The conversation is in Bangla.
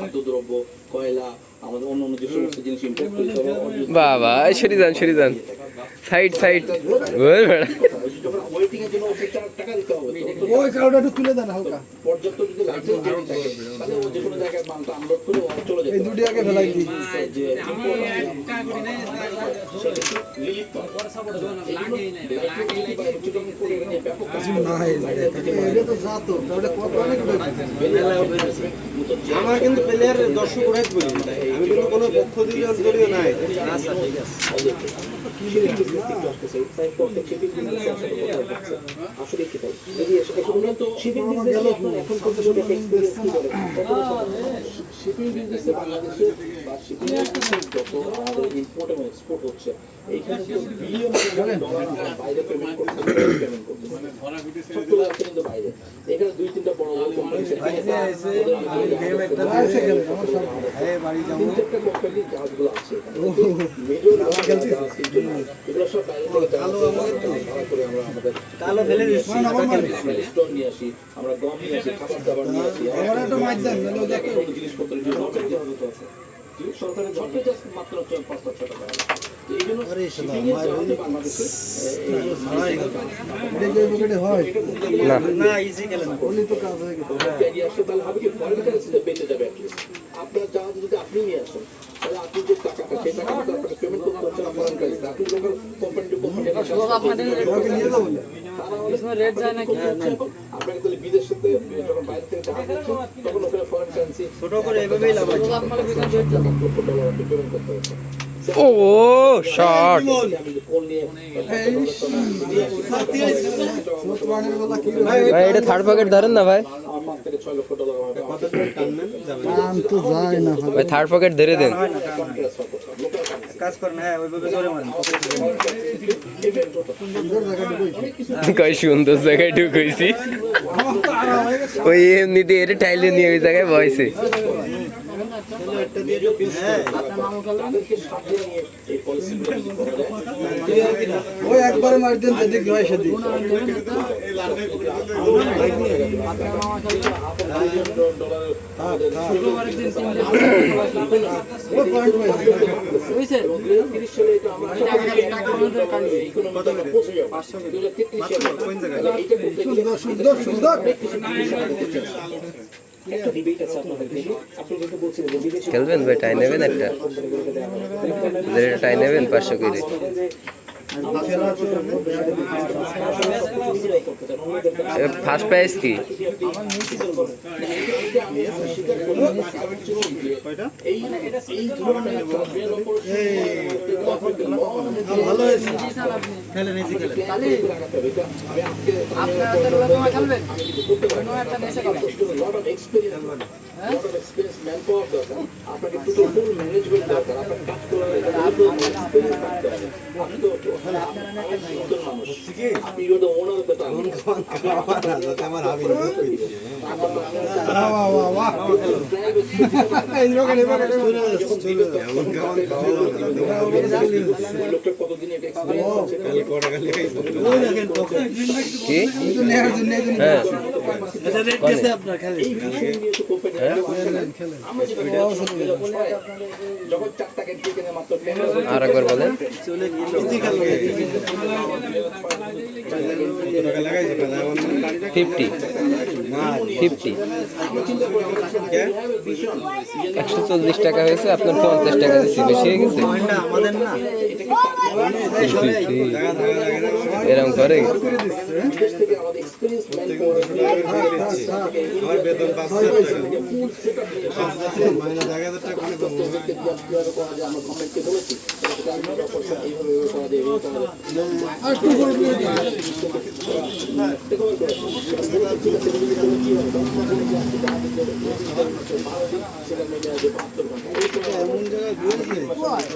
খাদ্যদ্রব্য কয়লা আমাদের অন্য অন্য যে সমস্ত জিনিস ইম্পোর্ট করি বাবা সরি যান সাইড ওয়েটিং এর জন্য টাকা দিতে হবে ওই কাউটা একটু তুলে দেন হালকা পর্যাপ্ত যদি লাইসেন্স থাকে তাহলে ও যে কোনো জায়গায় মালটা আনলোড করে চলে যাবে এই দুটি আগে ফেলাই দিই যে আমার কিন্তু প্লেয়ারের দর্শক উড়াই বলি আমি কিন্তু কোনো পক্ষ দিয়ে জড়িত নাই। আচ্ছা ঠিক আছে আসলে কি তাই যদি শিপিং বিজনেস এখন পর্যন্ত শিপিং বিজনেসে বাংলাদেশে বা শিপিং যত আমাদের ইম্পোর্ট এবং এক্সপোর্ট হচ্ছে এইখানে বিলিয়ন ডলার বাইরে পেমেন্ট করতে সবগুলো আছে কিন্তু বাইরে এখানে দুই তিনটা বড় বড় কোম্পানি কোম্পানি জাহাজগুলো আছে মেজর এগুলো সব কালো ফেলে দিচ্ছি স্টোন নিয়ে আসি আমরা গম নিয়ে আসি খাবার দাবার নিয়ে আসি জিনিসপত্র সরকারের ঝটকে জাস্ট মাত্র 5-6 টাকা এই জন্য বাংলাদেশে তাহলে হবে কি ফরেন কারেন্সিতে বেঁচে যাবে আপনার জাহাজ যদি আপনি নিয়ে আসেন তাহলে আপনি যে টাকাটা সেই টাকাটা আপনাকে পেমেন্ট করতে হচ্ছে না ফরেন কারেন্সি আপনি যখন কোম্পানি রেট যায় নাকি আপনাকে তাহলে বিদেশে যখন বাইরে থেকে টাকা দিচ্ছেন তখন ওখানে ফরেন কারেন্সি ছোট করে এভাবেই লাভ হয়। পেমেন্ট করতে হচ্ছে ও শট ভাই এটা থার্ড পকেট ধরেন না ভাই ভাই থার্ড পকেট ধরে দেন কাজ করেন হ্যাঁ ওইভাবে জোরে মারেন কই সুন্দর জায়গায় ঢুকাইছি ওই এমনিতে এর টাইলে নিয়ে ওই জায়গায় বসে ওই একবারে মার দেন সেদিক হয় সেদিক সুন্দর সুন্দর খেলবেন ভাই টাই নেবেন একটা টাই নেবেন 500 করে ফার্স্ট প্রাইস কি ভালো হয়েছে আপনাকে টোটাল ম্যানেজমেন্ট দরকার আপনার কাজ করার মানুষ আপনি you the owner of the town আমার হাবি লোকটা কতদিন এটা এক্সপেরিয়েন্স আছে কি হ্যাঁ আপনার খেলে যখন 4 টাকা দিয়ে কিনে মাত্র আর একবার বলেন চলে গিয়ে 50 140 টাকা হয়েছে আপনার 50 টাকা দিচ্ছি বেশি হয়ে গেছে আমাদের না এরকম করে আমার বেতন 5,000 টাকা মাইনা 1000 টাকা করে পাবো আমরা গভর্নমেন্টকে বলেছি আর একটু করে দিয়ে দিন। সেটা মেনে আসবে 72 ঘন্টা। এমন জায়গায় বলছে